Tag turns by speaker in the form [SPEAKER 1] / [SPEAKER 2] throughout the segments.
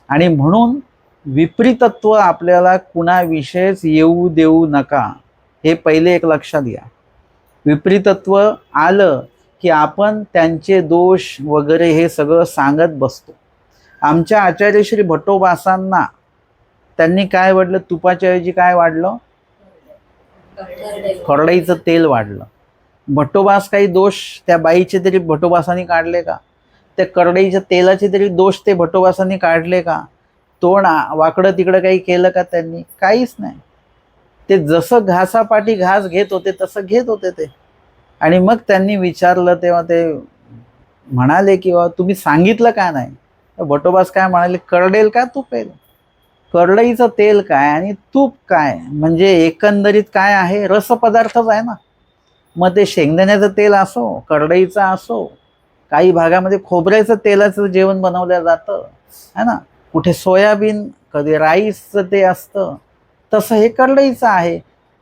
[SPEAKER 1] आणि म्हणून विपरीतत्व आपल्याला कुणाविषयीच येऊ देऊ नका, हे पहिले एक लक्षात घ्या. विपरीतत्व आलं की आपण त्यांचे दोष वगैरे हे सगळं सांगत बसतो. आमच्या आचार्य श्री भट्टोबासांना त्यांनी काय वाढलं? तुपाच्या ऐवजी काय वाढलं? करडईचं तेल वाढलं. भट्टोबास काही दोष त्या बाईचे तरी भट्टोबासांनी काढले का? त्या करडईच्या तेलाचे तरी दोष ते भट्टोबासांनी काढले का? तोंड वाकडं तिकडं काही केलं का त्यांनी? काहीच नाही. ते जसं घासापाठी घास घेत होते तसं घेत होते ते. आणि मग त्यांनी विचारलं तेव्हा ते म्हणाले की तुम्ही सांगितलं का नाही? भट्टोबास काय म्हणाले? करडेल का तुपेल? करडईचं तेल काय आणि तूप काय, म्हणजे एकंदरीत काय आहे? रसपदार्थच आहे ना. मग ते शेंगदाण्याचं तेल असो, करडईचं असो, काही भागामध्ये खोबऱ्याचं तेलाचं जेवण बनवलं जातं है ना, कुठे सोयाबीन, कधी राईसचं ते असतं, तसं हे करडईचं आहे.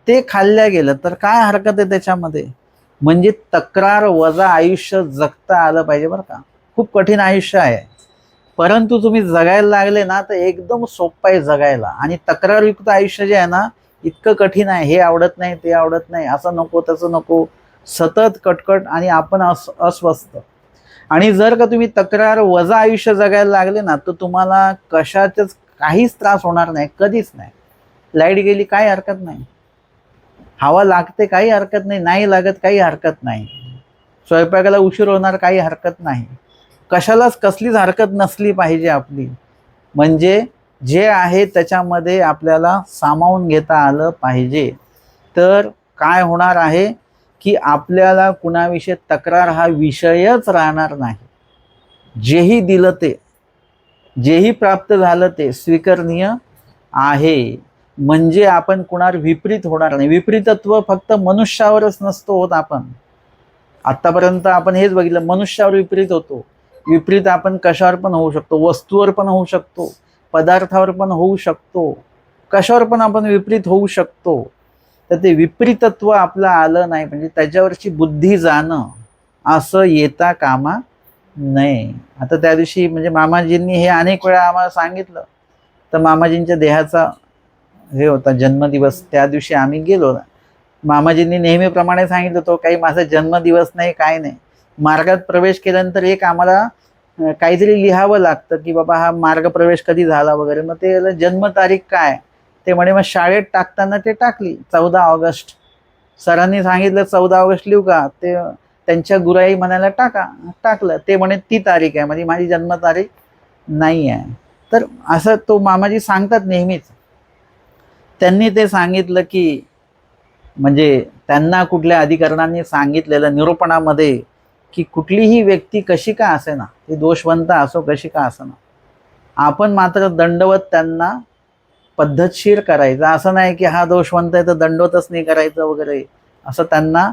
[SPEAKER 1] ते खाल्ल्या गेलं तर काय हरकत आहे त्याच्यामध्ये? म्हणजे तक्रार वजा आयुष्य जगता आलं पाहिजे बरं का. खूप कठीण आयुष्य आहे, परंतु तुम्ही जगायला लागले ना तर एकदम सोपं आहे जगायला. आणि तक्रारयुक्त आयुष्य जे आहे ना, इतकं कठीण आहे. हे आवडत नाही, ते आवडत नाही, असं नको तसं नको, सतत कटकट आणि आपण अस्वस्थ. आणि जर का तुम्ही तक्रार वजा आयुष्य जगायला लागले ना तर तुम्हाला कशाचंच काहीच त्रास होणार नाही, कधीच नाही. लाईट गेली काही हरकत नाही, हवा लागते काही हरकत नाही, नाही लागत काही हरकत नाही, स्वयंपाकाला उशीर होणार काही हरकत नाही, कशालाच कसलीच हरकत नसली पाहिजे आपली. म्हणजे जे आहे त्याच्यामध्ये आपल्याला सामावून घेता आलं पाहिजे. तर काय होणार आहे की आपल्याला कुणाविषयी तक्रार हा विषयच राहणार नाही. जेही दिलं ते, जेही प्राप्त झालं ते स्वीकरणीय आहे. म्हणजे आपण कुणावर विपरीत होणार नाही. विपरीतत्व फक्त मनुष्यावरच नसतो होत. आपण आतापर्यंत आपण हेच बघितलं, मनुष्यावर विपरीत होतो. विपरीत आपण कशावर पण होऊ शकतो, वस्तूवर पण होऊ शकतो, पदार्थावर पण होऊ शकतो, कशावर पण आपण विपरीत होऊ शकतो. तर ते विपरीतत्व आपलं आलं नाही म्हणजे त्याच्यावरची बुद्धी जाणं असं येता कामा नये. आता त्या दिवशी म्हणजे मामाजींनी हे अनेक वेळा आम्हाला सांगितलं. तर मामाजींच्या देहाचा हे होता जन्मदिवस, त्या दिवशी आम्ही गेलो ना. मामाजींनी नेहमीप्रमाणे सांगितलं, तो काही माझा जन्मदिवस नाही, काय नाही. मार्गात प्रवेश केल्यानंतर एक आम्हाला काहीतरी लिहावं लागतं की बाबा हा मार्ग प्रवेश कधी झाला वगैरे. मग ते जन्मतारीख काय, ते म्हणे मग शाळेत टाकताना ते टाकली 14 ऑगस्ट. सरांनी सांगितलं 14 ऑगस्ट लिहू का? ते त्यांच्या गुराई म्हणायला टाकलं. ते म्हणे ती तारीख आहे, म्हणजे माझी जन्मतारीख नाही आहे. तर असं तो मामाजी सांगतात नेहमीच. त्यांनी ते सांगितलं की म्हणजे त्यांना कुठल्या अधिकरणांनी सांगितलेलं निरूपणामध्ये की कुठलीही व्यक्ती कशी का असेना, ती दोषवंत असो कशी का असेना, आपण मात्र दंडवत त्यांना पद्धतशीर करायचं. असं नाही की हा दोषवंत आहे तर दंडवतच नाही करायचं वगैरे, असं त्यांना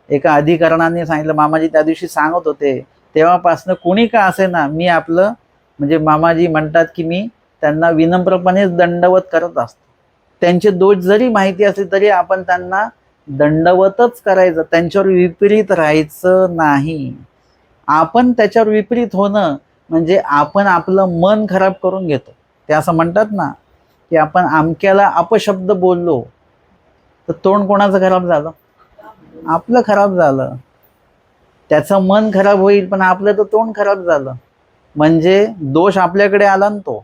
[SPEAKER 1] एका अधिकरणाने सांगितलं. मामाजी त्या दिवशी सांगत होते. तेव्हापासनं कोणी का असेना मी आपलं म्हणजे मामाजी म्हणतात की मी त्यांना विनम्रपणेच दंडवत करत असतो. त्यांचे दोष जरी माहिती असले तरी आपण त्यांना दंडवतच करायचं, त्यांच्यावर विपरीत राहायचं नाही. आपण त्याच्यावर विपरीत होणं म्हणजे आपण आपलं मन खराब करून घेतो. ते असं म्हणतात ना की आपण अमक्याला अपशब्द बोललो तर तोंड कोणाचं खराब झालं? आपलं खराब झालं. त्याचं मन खराब होईल पण आपलं तर तोंड खराब झालं. म्हणजे दोष आपल्याकडे आला ना तो.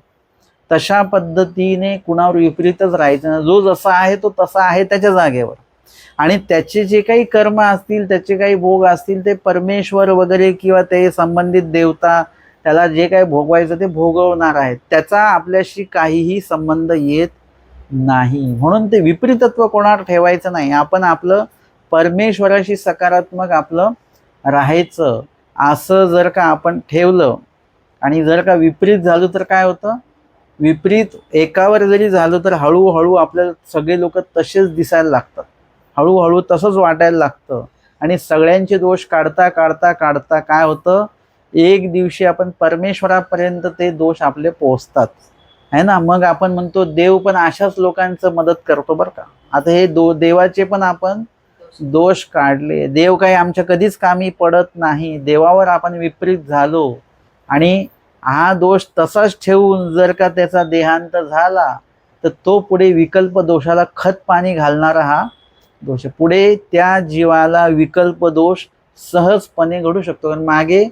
[SPEAKER 1] तशा पद्धतीने कुणावर विपरीतच राहायचं ना. जो जसा आहे तो तसा आहे त्याच्या जागेवर. आणि त्याचे जे काही कर्म असतील, त्याचे काही भोग असतील, ते परमेश्वर वगैरे किंवा ते संबंधित देवता त्याला जे काही भोगवायचं ते भोगवणार आहेत. त्याचा आपल्याशी काहीही संबंध येत नाही. म्हणून ते विपरीतत्व कोणावर ठेवायचं नाही. आपण आपलं परमेश्वराशी सकारात्मक आपलं राहायचं. असं जर का आपण ठेवलं आणि जर का विपरीत झालं तर काय होतं? विपरीत एकावर जरी झालं तर हळूहळू आपल्याला सगळे लोक तसेच दिसायला लागतात, हळूहळू तसंच वाटायला लागतं. आणि सगळ्यांचे दोष काढता काढता काढता काय होतं, एक दिवशी आपण परमेश्वरापर्यंत ते दोष आपले पोहोचतात है ना. मग आपण म्हणतो देव पण अशाच लोकांचं मदत करतो बरं का. आता हे देवाचे पण आपण दोष काढले. देव काही आमच्या कधीच कामी पडत नाही. देवावर आपण विपरीत झालो आणि हा दोष तसाच ठेवून जर का त्याचा देहांत झाला तर तो पुढे विकल्प दोषाला खत पाणी घालणारा हा दोष आहे. पुढे त्या जीवाला विकल्प दोष सहजपणे घडू शकतो. कारण मागे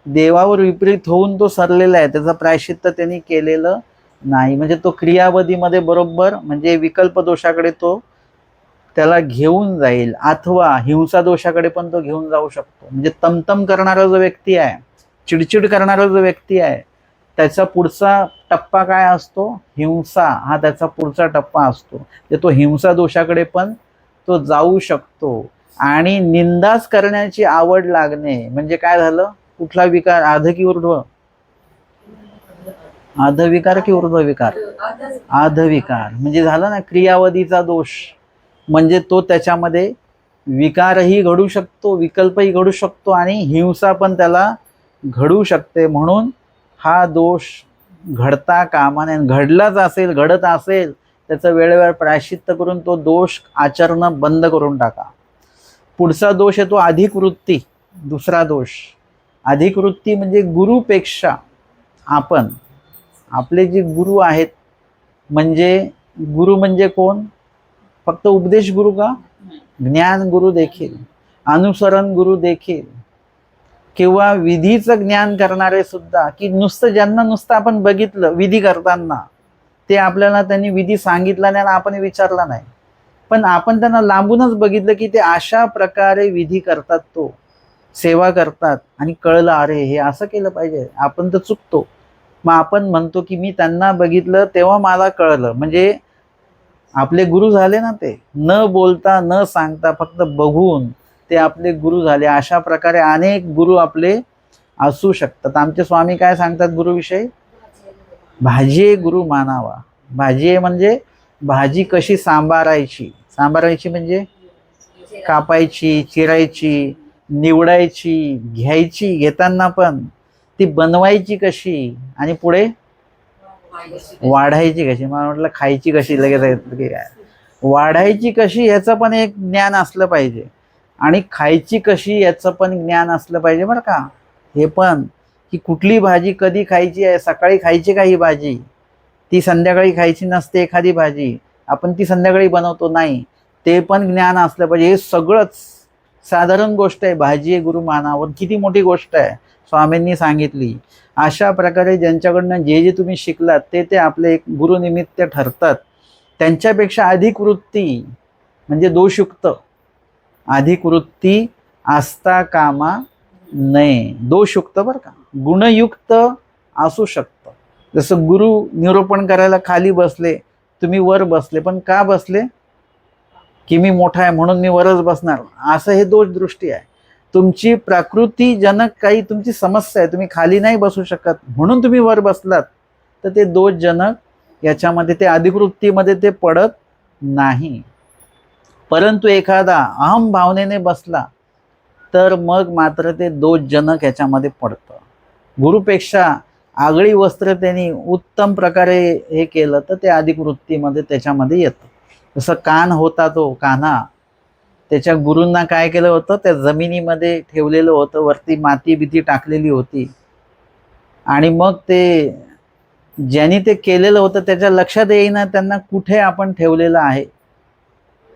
[SPEAKER 1] देवावर विपरीत होऊन तो सरलेला आहे, त्याचं प्रायश्चित्त त्यांनी केलेलं नाही. म्हणजे तो क्रियावधीमध्ये बरोबर म्हणजे विकल्प दोषाकडे तो त्याला घेऊन जाईल, अथवा हिंसा दोषाकडे पण तो घेऊन जाऊ शकतो. म्हणजे तमतम करणारा जो व्यक्ती आहे, चिडचिड करणारा जो व्यक्ती आहे, त्याचा पुढचा टप्पा काय असतो? हिंसा हा त्याचा पुढचा टप्पा असतो. तो हिंसा दोषाकडे पण तो जाऊ शकतो. आणि निंदाच करण्याची आवड लागणे म्हणजे काय झालं? कुठला विकार? आध की ऊर्ध्व? आधविकार की ऊर्ध्वविकार? आधविकार म्हणजे झालं ना क्रियावधीचा दोष. म्हणजे तो त्याच्यामध्ये विकारही घडू शकतो, विकल्पही घडू शकतो आणि हिंसा पण त्याला घडू शकते. म्हणून हा दोष घडता कामा नये. घडलाच असेल, घडत असेल, त्याचं वेळेवर प्रायश्चित्त करून तो दोष आचरणं बंद करून टाका. पुढचा दोष आहे तो अधिकृती. दुसरा दोष अधिकृती म्हणजे गुरुपेक्षा आपण, आपले जे गुरु आहेत, म्हणजे गुरु म्हणजे कोण? फक्त उपदेश गुरु का? ज्ञान गुरु देखील, अनुसरण गुरु देखील, किंवा विधीचं ज्ञान करणारे सुद्धा, की नुसतं ज्यांना नुसतं आपण बघितलं विधी करताना, ते आपल्याला त्यांनी विधी सांगितला नाही आणि आपण विचारला नाही, पण आपण त्यांना लांबूनच बघितलं की ते अशा प्रकारे विधी करतात, तो सेवा करतात आणि कळलं अरे हे असं केलं पाहिजे, आपण तर चुकतो. मग आपण म्हणतो की मी त्यांना बघितलं तेव्हा मला कळलं. म्हणजे आपले गुरु झाले ना, ते न बोलता न सांगता फक्त बघून ते आपले गुरु झाले. अशा प्रकारे अनेक गुरु आपले असू शकतात. आमचे स्वामी काय सांगतात गुरुविषयी? भाजी गुरु मानावा. भाजी म्हणजे भाजी कशी सांभारायची. सांभारायची म्हणजे कापायची, चिरायची, निवडायची, घ्यायची, घेताना पण ती बनवायची कशी आणि पुढे वाढायची कशी. मला म्हटलं खायची कशी, लगेच काय वाढायची कशी याचं पण एक ज्ञान असलं पाहिजे आणि खायची कशी याचं पण ज्ञान असलं पाहिजे बरं का. हे पण की कुठली भाजी कधी खायची आहे, सकाळी खायची का ही भाजी, ती संध्याकाळी खायची नसते एखादी भाजी, आपण ती संध्याकाळी बनवतो नाही, ते पण ज्ञान असलं पाहिजे. हे सगळंच साधारण गोष्ट आहे. भाजी गुरु मानावर किती मोठी गोष्ट आहे स्वामींनी सांगितली. अशा प्रकारे ज्यांच्याकडनं जे जे तुम्ही शिकलात ते ते आपले एक गुरुनिमित्त ठरतात. त्यांच्यापेक्षा अधिक वृत्ती म्हणजे दोषयुक्त अधिक वृत्ती असता कामा नये. दोषयुक्त बरं का, गुणयुक्त असू शकतं. जसं गुरु निरूपण करायला खाली बसले, तुम्ही वर बसले, पण का बसले? की मी मोठा आहे म्हणून मी वरच बसणार, असं हे दोष दृष्टी आहे. तुमची प्रकृतीजनक काही तुमची समस्या आहे, तुम्ही खाली नाही बसू शकत म्हणून तुम्ही वर बसलात, तर ते दोषजनक याच्यामध्ये ते अधिकृतीमध्ये ते पडत नाही. परंतु एखादा अहम भावनेने बसला तर मग मात्र ते दोषजनक याच्यामध्ये पडतं. गुरुपेक्षा आगळी वस्त्र त्यांनी उत्तम प्रकारे हे केलं तर ते अधिकृतीमध्ये त्याच्यामध्ये येतं. जसं कान होता तो कान्हा, त्याच्या गुरूंना काय केलं होतं, त्या जमिनीमध्ये ठेवलेलं होतं, वरती माती बिती टाकलेली होती आणि मग ते ज्यांनी ते केलेलं होतं त्याच्या लक्षात येईना त्यांना कुठे आपण ठेवलेलं आहे.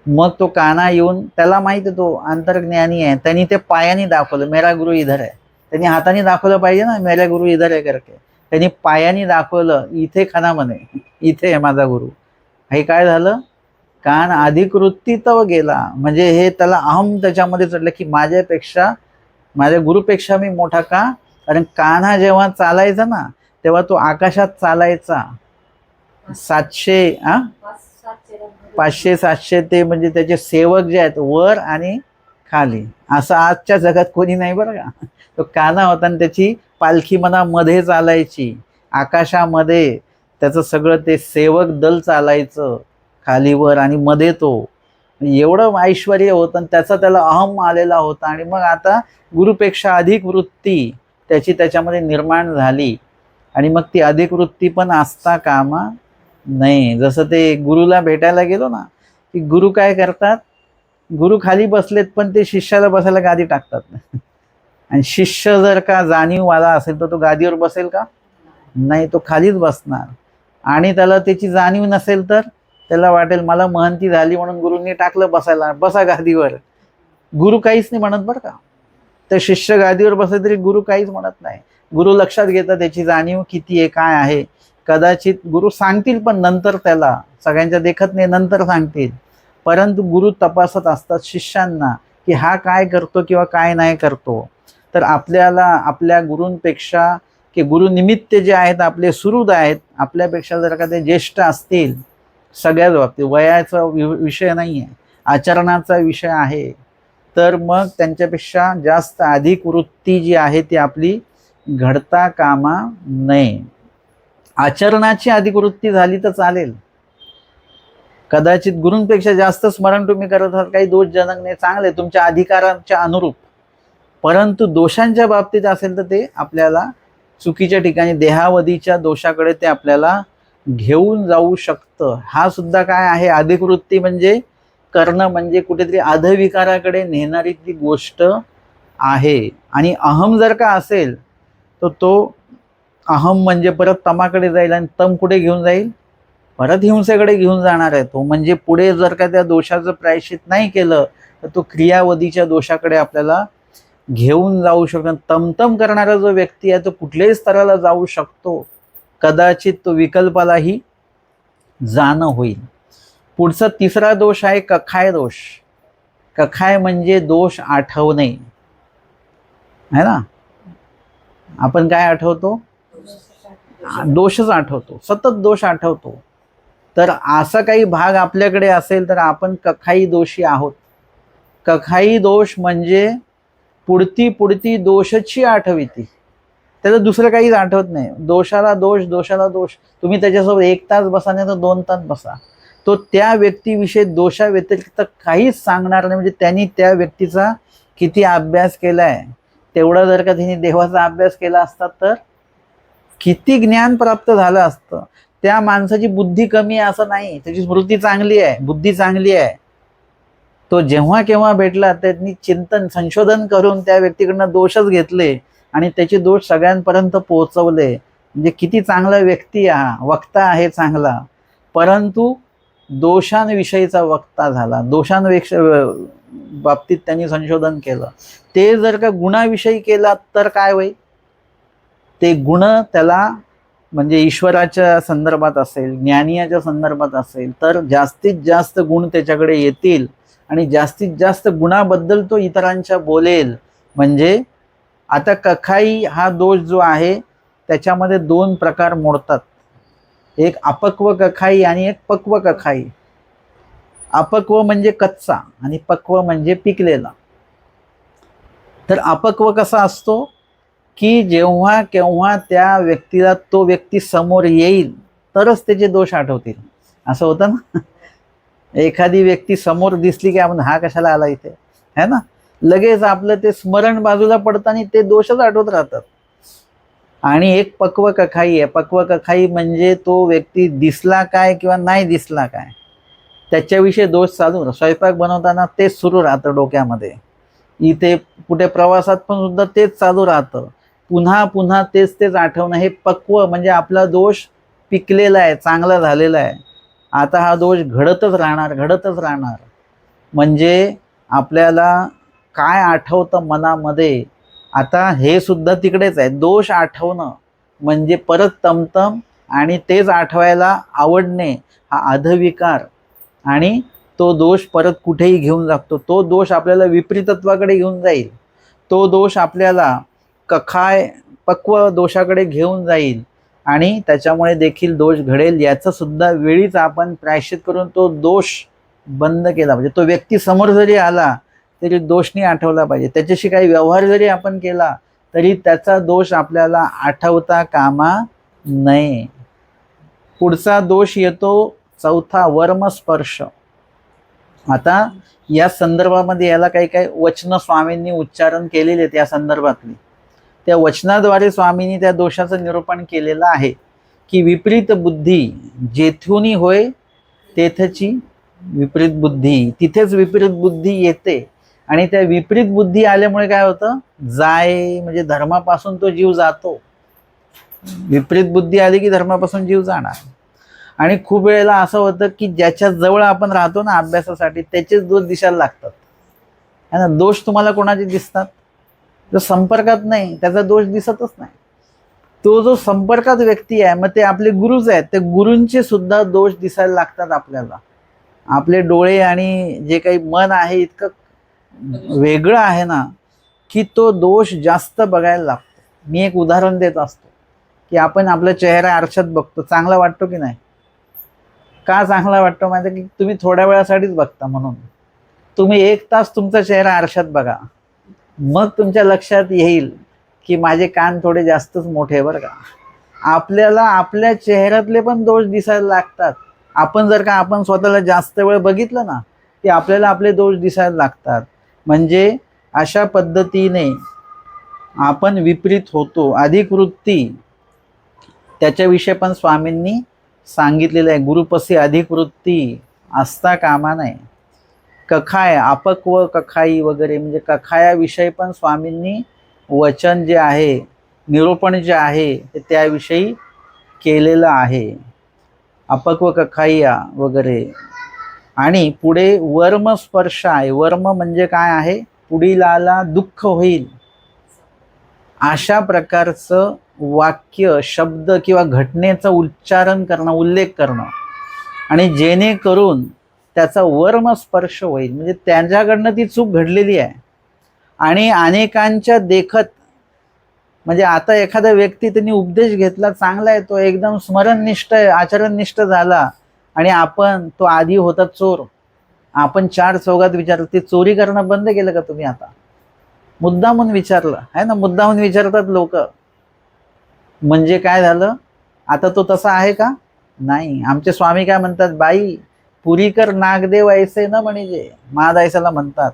[SPEAKER 1] मग तो कान्हा येऊन, त्याला माहिती तो अंतर्ज्ञानी आहे, त्यांनी ते पायाने दाखवलं, मेरा गुरु इधर आहे. त्यांनी हाताने दाखवलं पाहिजे ना, मेरा गुरु इधर आहे करके, त्यांनी पायाने दाखवलं, इथे खाना म्हणे, इथे आहे माझा गुरु. हे काय झालं? कान अधिकृतीत गेला. म्हणजे हे त्याला अहम त्याच्यामध्ये चढलं की माझ्यापेक्षा, माझ्या गुरुपेक्षा मी मोठा का? कारण कान्हा जेव्हा चालायचा ना तेव्हा तो आकाशात चालायचा. 500-700 ते म्हणजे त्याचे सेवक जे आहेत वर आणि खाली, असं आजच्या जगात कोणी नाही बरं का. तो कान्हा होता आणि त्याची पालखी मना मध्ये चालायची, आकाशामध्ये त्याचं सगळं ते सेवक दल चालायचं खालीवर आणि मध्ये तो. एवढं ऐश्वर्य होतं आणि त्याचा त्याला अहम आलेला होता. आणि मग आता गुरुपेक्षा अधिक वृत्ती त्याची त्याच्यामध्ये निर्माण झाली आणि मग ती अधिक वृत्ती पण असता कामा नये. जसं ते गुरुला भेटायला गेलो ना, की गुरु काय करतात, गुरु खाली बसलेत पण ते शिष्याला बसायला गादी टाकतात. आणि शिष्य जर का जाणीववाला असेल तर तो गादीवर बसेल का? नाही, तो खालीच बसणार. आणि त्याला त्याची जाणीव नसेल तर त्याला वाटेल मला महंती झाली म्हणून गुरुंनी टाकलं बसायला, बसा गादीवर. गुरु काहीच नाही म्हणत बरं का. तर शिष्य गादीवर बसले तरी गुरु काहीच म्हणत नाही. गुरु लक्षात घेतात त्याची जाणीव किती आहे, काय आहे. कदाचित गुरु सांगतील पण नंतर, त्याला सगळ्यांच्या देखत नाही, नंतर सांगतील. परंतु गुरु तपासत असतात शिष्यांना की हा काय करतो किंवा काय नाही करतो. तर आपल्याला आपल्या गुरूंपेक्षा, की गुरुनिमित्त जे आहेत आपले सुहृद आहेत, आपल्यापेक्षा जर का ते ज्येष्ठ असतील सगळ्याच बाबतीत, वयाचा विषय नाही आहे, आचरणाचा विषय आहे, तर मग त्यांच्यापेक्षा जास्त अधिक वृत्ती जी आहे ती आपली घडता कामा नये. आचरणाची अधिक वृत्ती झाली तर चालेल. कदाचित गुरूंपेक्षा जास्त स्मरण तुम्ही करत आहात, काही दोषजनक नाही, चांगले तुमच्या अधिकाराच्या अनुरूप. परंतु दोषांच्या बाबतीत असेल तर ते आपल्याला चुकीच्या ठिकाणी, देहावधीच्या दोषाकडे ते आपल्याला घेऊन जाऊ शकतं. हा सुद्धा काय आहे, अधिक वृत्ती म्हणजे करणं, म्हणजे कुठेतरी अधविकाराकडे नेणारी ती गोष्ट आहे. आणि अहम जर का असेल तर तो अहम म्हणजे परत तमाकडे जाईल, आणि तम कुठे घेऊन जाईल, परत हिंसेकडे घेऊन जाणार आहे तो. म्हणजे पुढे जर का त्या दोषाचं प्रायश्चित नाही केलं तर तो क्रियावधीच्या दोषाकडे आपल्याला घेऊन जाऊ शकतो. तमतम करणारा जो व्यक्ती आहे तो कुठल्याही स्तराला जाऊ शकतो. कदाचित तो विकल्पालाही जाणं होईल. पुढचा तिसरा दोष आहे कखाय दोष. कखाय म्हणजे दोष आठवणे, है ना. आपण काय आठवतो, दोषच आठवतो, सतत दोष आठवतो. तर असा काही भाग आपल्याकडे असेल तर आपण कखाई दोषी आहोत. कखाई दोष म्हणजे पुढती दोषची आठविती, त्याला दुसरं काहीच आठवत नाही. दोषाला दोष, दोषाला दोष. तुम्ही त्याच्यासोबत 1 तास बसा नाही तर 2 तास बसा, तो त्या व्यक्तीविषयी दोषाव्यतिरिक्त काहीच सांगणार नाही. म्हणजे त्यांनी त्या व्यक्तीचा किती अभ्यास केलाय, तेवढा जर का त्यांनी देवाचा अभ्यास केला असता तर किती ज्ञान प्राप्त झालं असतं. त्या माणसाची बुद्धी कमी आहे असं नाही, त्याची स्मृती चांगली आहे, बुद्धी चांगली आहे. तो जेव्हा केव्हा भेटला त्यांनी चिंतन संशोधन करून त्या व्यक्तीकडनं दोषच घेतले आणि त्याचे दोष सगळ्यांपर्यंत पोहोचवले. म्हणजे किती चांगला व्यक्ती वक्ता आहे चांगला, परंतु दोषांविषयीचा वक्ता झाला. दोषांविषयी बाबतीत त्यांनी संशोधन केलं. ते जर का गुणाविषयी केला तर काय होईल, ते गुण त्याला म्हणजे ईश्वराच्या संदर्भात असेल, ज्ञानियाच्या संदर्भात असेल तर जास्तीत जास्त गुण त्याच्याकडे येतील आणि जास्तीत जास्त गुणाबद्दल तो इतरांच्या बोलेल. म्हणजे आता कखाई हा दोष जो आहे त्याच्यामध्ये 2 प्रकार मोडतात. एक अपक्व कखाई आणि एक पक्व कखाई. अपक्व म्हणजे कच्चा आणि पक्व म्हणजे पिकलेला. तर अपक्व कसा असतो की जेव्हा केव्हा त्या व्यक्तीला तो व्यक्ती समोर येईल तरच त्याचे दोष आठवतील, असं होतं ना. एखादी व्यक्ती समोर दिसली की आपण हा कशाला आला इथे, है ना, लगेच आपलं ते स्मरण बाजूला पडतं आणि ते दोषच आठवत राहतात. आणि एक पक्व कखाई आहे. पक्व कखाई म्हणजे तो व्यक्ती दिसला काय किंवा नाही दिसला काय त्याच्याविषयी दोष चालू, स्वयंपाक बनवताना तेच सुरू राहतं डोक्यामध्ये, इथे कुठे प्रवासात पण सुद्धा तेच चालू राहतं, पुन्हा पुन्हा तेच आठवणं. हे पक्व म्हणजे आपला दोष पिकलेला आहे, चांगला झालेला आहे. आता हा दोष घडतच राहणार. म्हणजे आपल्याला काय आठवतं मनामध्ये, आता हे सुद्धा तिकडेच आहे. दोष आठवणं म्हणजे परत तमतम आणि तेच आठवायला आवडणे, हा अधविकार. आणि तो दोष परत कुठेही घेऊन जातो. तो दोष आपल्याला विपरीतत्वाकडे घेऊन जाईल. तो दोष आपल्याला कखाय पक्व दोषाकडे घेऊन जाईल आणि त्याच्यामुळे देखील दोष घडेल. याचं सुद्धा वेळीच आपण प्रायश्चित करून तो दोष बंद केला पाहिजे. तो व्यक्ती समोर जरी आला तरी दोष नाही आठवला पाहिजे. त्याच्याशी काही व्यवहार जरी आपण केला तरी त्याचा दोष आपल्याला आठवता कामा नये. पुढचा दोष येतो चौथा, वर्मस्पर्श. आता या संदर्भामध्ये याला काही वचन स्वामींनी उच्चारण केलेले आहेत या संदर्भातली. त्या वचनाद्वारे स्वामींनी त्या दोषाचं निरूपण केलेलं आहे की विपरीत बुद्धी जेथूनही होय तेथची विपरीत बुद्धी, तिथेच विपरीत बुद्धी येते. आणि त्या विपरीत बुद्धी आल्यामुळे काय होतं, म्हणजे धर्मापासून तो जीव जातो. विपरीत बुद्धी आली की धर्मापासून जीव जाणार. आणि खूप वेळेला असं होतं की ज्याच्या जवळ आपण राहतो ना अभ्यासासाठी, त्याचेच दोष दिसायला लागतात है ना. दोष तुम्हाला कोणाचे दिसतात? जो संपर्कात नाही त्याचा दोष दिसतच नाही. तो जो संपर्कात व्यक्ती आहे, मग ते आपले गुरुच आहेत, ते गुरूंचे सुद्धा दोष दिसायला लागतात आपल्याला. आपले डोळे आणि जे काही मन आहे इतकं वेगळं आहे ना की तो दोष जास्त बघायला लागतो. मी एक उदाहरण देत असतो की आपण आपला चेहरा आरशात बघतो, चांगला वाटतो की नाही? का चांगला वाटतो माहिती की तुम्ही थोड्या वेळासाठीच बघता म्हणून. तुम्ही 1 तास तुमचा चेहरा आरशात बघा, मग तुमच्या लक्षात येईल की माझे कान थोडे जास्तच मोठे बरं का. आपल्याला आपल्या चेहऱ्यातले पण दोष दिसायला लागतात. आपण जर का आपण स्वतःला जास्त वेळ बघितलं ना की आपल्याला आपले दोष दिसायला लागतात. म्हणजे अशा पद्धतीने आपण विपरीत होतो. अधिक वृत्ती त्याच्याविषयी पण स्वामींनी सांगितलेलं आहे. गुरुपसी अधिक वृत्ती असता कामा नये. कखाय अपक्व कखाई वगैरे, म्हणजे कखायाविषयी पण स्वामींनी वचन जे आहे, निरूपण जे आहे ते त्याविषयी केलेलं आहे. अपक्व कखाईया वगैरे. आणि पुढे वर्म स्पर्श आहे. वर्म म्हणजे काय आहे? पुढीलाला दुःख होईल अशा प्रकारचं वाक्य, शब्द किंवा घटनेचं उच्चारण करणं, उल्लेख करणं, आणि जेणेकरून त्याचा वर्म स्पर्श होईल. म्हणजे त्यांच्याकडनं ती चूक घडलेली आहे आणि अनेकांच्या देखत, म्हणजे आता एखादा व्यक्ती त्यांनी उपदेश घेतला, चांगला आहे, तो एकदम स्मरणनिष्ठ आचरणनिष्ठ झाला, आणि आपण, तो आधी होता चोर, आपण 4 चौघात विचारलं, ते चोरी करणं बंद केलं का तुम्ही आता? मुद्दामून विचारलं आहे ना, मुद्दामून विचारतात लोक. म्हणजे काय झालं? आता तो तसा आहे का? नाही. आमचे स्वामी काय म्हणतात? बाई पुरीकर नागदेव ऐसे न म्हणजे, महादायसाला म्हणतात.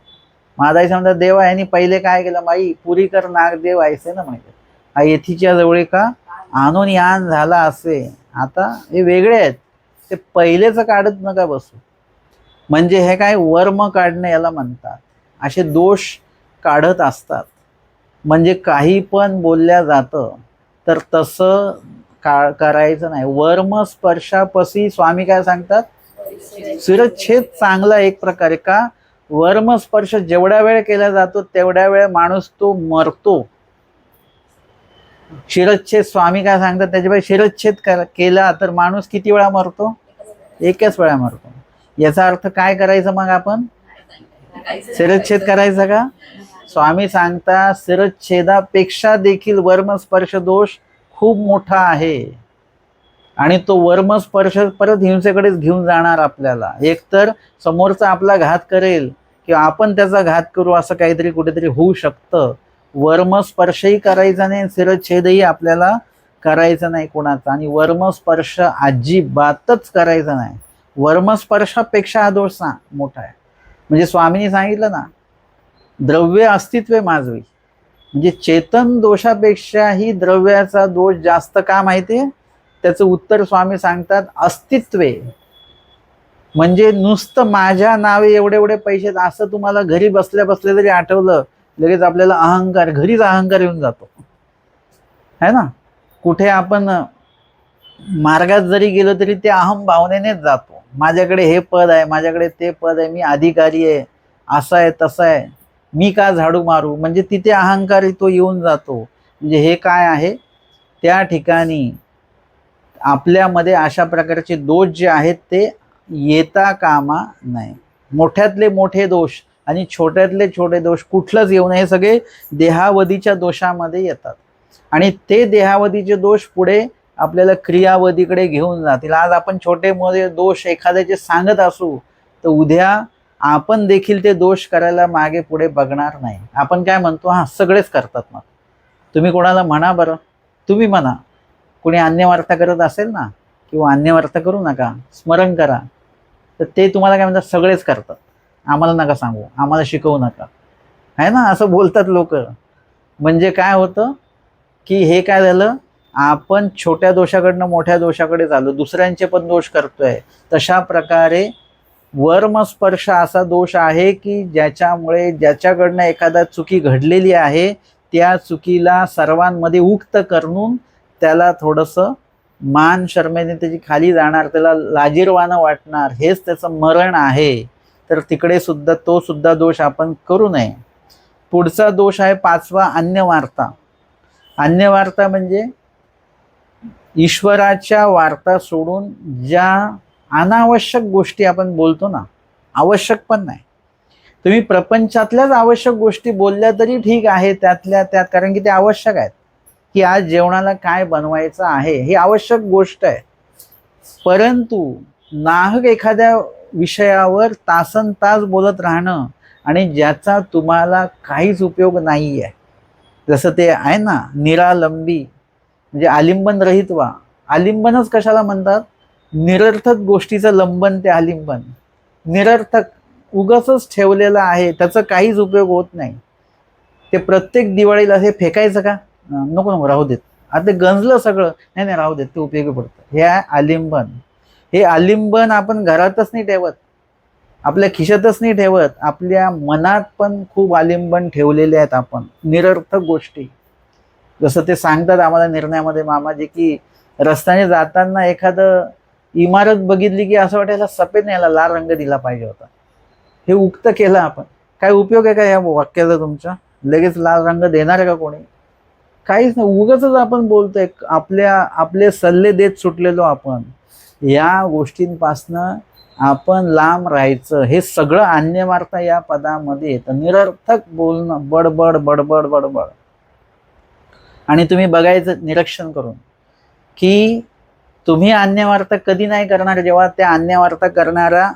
[SPEAKER 1] महादायसा म्हणतात, देवा यांनी पहिले काय केलं? बाई पुरीकर नागदेव ऐसे न म्हणजे, हा येथीच्या जवळ का आणून यान झाला असे. आता हे वेगळे आहेत, ते पहिलेच काढत नका बसू. म्हणजे हे काय वर्म काढणे याला म्हणतात. असे दोष काढत असतात. म्हणजे काही पण बोलल्या जातं, तर तसं करायचं नाही. वर्म स्पर्शापसी स्वामी काय सांगतात? शिरच्छेद चांगला एक प्रकारे. का? वर्म स्पर्श जेवढ्या वेळ केला जातो तेवढ्या वेळ माणूस तो मरतो. शिरच्छेद स्वामी काय सांगतात? त्याच्यापेक्षा शिरच्छेद केला तर माणूस किती वेळा मरतो? एकच वेळा मरतो. याचा अर्थ काय करायचं मग आपण? शिरच्छेद करायचा का? स्वामी सांगतात शिरच्छेदापेक्षा देखील वर्मस्पर्श दोष खूप मोठा आहे. आणि तो वर्मस्पर्श परत हिंसेकडेच घेऊन जाणार आपल्याला. एकतर समोरचा आपला घात करेल किंवा आपण त्याचा घात करू, असं काहीतरी कुठेतरी होऊ शकतं. वर्मस्पर्शही करायचा नाही, शिरच्छेदही आपल्याला करायचं नाही कोणाचा. आणि वर्मस्पर्श अजिबातच करायचा नाही. वर्मस्पर्शापेक्षा हा दोष मोठा आहे. म्हणजे स्वामींनी सांगितलं ना, द्रव्य अस्तित्व माजवी. म्हणजे चेतन दोषापेक्षाही द्रव्याचा दोष जास्त. का माहितीये? त्याचं उत्तर स्वामी सांगतात, अस्तित्वे. म्हणजे नुसतं माझ्या नावे एवढे एवढे पैसे, असं तुम्हाला घरी बसल्या बसल्या जरी आठवलं, लगेच आपल्याला अहंकार, घरीच अहंकार येऊन जातो है ना. कुठे आपण मार्गात जरी गेलो तरी ते अहम भावनेनेच जातो. माझ्याकडे हे पद आहे, माझ्याकडे ते पद आहे, मी अधिकारी आहे, असं आहे तसं आहे, मी का झाडू मारू. म्हणजे तिथे अहंकार तो येऊन जातो. म्हणजे हे काय आहे? त्या ठिकाणी आपल्यामध्ये अशा प्रकारचे दोष जे आहेत ते येता कामा नये. मोठ्यातले मोठे दोष आणि छोट्यातले छोटे दोष कुठलंच येऊ नये. हे सगळे देहावधीच्या दोषामध्ये येतात. आणि ते देहावधीचे दोष पुढे आपल्याला क्रियावधीकडे घेऊन जातील. आज आपण छोटे मोठे दोष एखाद्याचे सांगत असू, तर उद्या आपण देखील ते दोष करायला मागे पुढे बघणार नाही. आपण काय म्हणतो? हा सगळेच करतात. मग तुम्ही कोणाला म्हणा बरं, तुम्ही म्हणा, कोणी अन्यवार्थ करत असेल ना, किंवा अन्यवार्थ करू नका, स्मरण करा, तर ते तुम्हाला काय म्हणतात? सगळेच करतात, आम्हाला नका सांगू, आम्हाला शिकवू नका, आहे ना, असं बोलतात लोक. म्हणजे काय होतं की हे काय झालं? आपण छोट्या दोषाकडनं मोठ्या दोषाकडे झालो, दुसऱ्यांचे पण दोष करतोय. तशा प्रकारे वर्मस्पर्श असा दोष आहे की ज्याच्यामुळे, ज्याच्याकडनं एखादा चुकी घडलेली आहे, त्या चुकीला सर्वांमध्ये उक्त करून त्याला थोडंसं मान शर्मेने त्याची खाली जाणार, त्याला लाजीरवाणं वाटणार, हेच त्याचं मरण आहे. तर तिकडे सुद्धा तो सुद्धा दोष आपण करू नये. पुढचा दोष आहे 5वा, अन्यवार्ता. अन्यवार्ता म्हणजे ईश्वराच्या वार्ता सोडून ज्या अनावश्यक गोष्टी आपण बोलतो ना, आवश्यक पण नाही, तुम्ही प्रपंचातल्याच आवश्यक गोष्टी बोलल्या तरी ठीक आहे त्यातल्या त्यात, कारण की ते आवश्यक आहेत. की आज जेवणाला काय बनवायचं आहे ही आवश्यक गोष्ट आहे. परंतु नाहक एखाद्या विषयावर तासन तास बोलत राहणं आणि ज्याचा तुम्हाला काहीच उपयोग नाही आहे, जसं ते आहे ना निरालंबी, म्हणजे आलिंबन रहित व्हा. आलिंबनच कशाला म्हणतात? निरर्थक गोष्टीचं लंबन ते आलिंबन. निरर्थक उगाचच ठेवलेलं आहे, त्याचा काहीच उपयोग होत नाही. ते प्रत्येक दिवाळीला हे फेकायचं का? नको नको, राहू देत. आता ते गंजलं सगळं, नाही नाही राहू देत, ते उपयोगी पडतं. हे आहे आलिंबन. हे आलिंबन आपण घरातच नाही ठेवत, आपल्या खिशातच नाही ठेवत, आपल्या मनात पण खूप आलिंबन ठेवलेले आहेत आपण, निरर्थक गोष्टी. जसं ते सांगतात आम्हाला निर्णयामध्ये मामाजी, की रस्त्याने जाताना एखादं इमारत बघितली की असं वाटायला सफेद नाही, याला लाल रंग दिला पाहिजे होता. हे उक्त केलं आपण, काय उपयोग आहे का या वाक्याचा तुमच्या? लगेच लाल रंग देणार आहे का कोणी? काहीच नाही, उगाचच आपण बोलतोय. आपले सल्ले देत सुटलेलो आपण. या गोष्टींपासनं आपण लांब राहायचं. हे सगळं अन्यवार्ता या पदामध्ये येतं. निरर्थक बोलणं, बडबड बडबड बडबड. आणि तुम्ही बघायचं निरीक्षण करून की तुम्ही अन्यवार्ता कधी नाही करणार, जेव्हा त्या अन्यवार्ता करणारा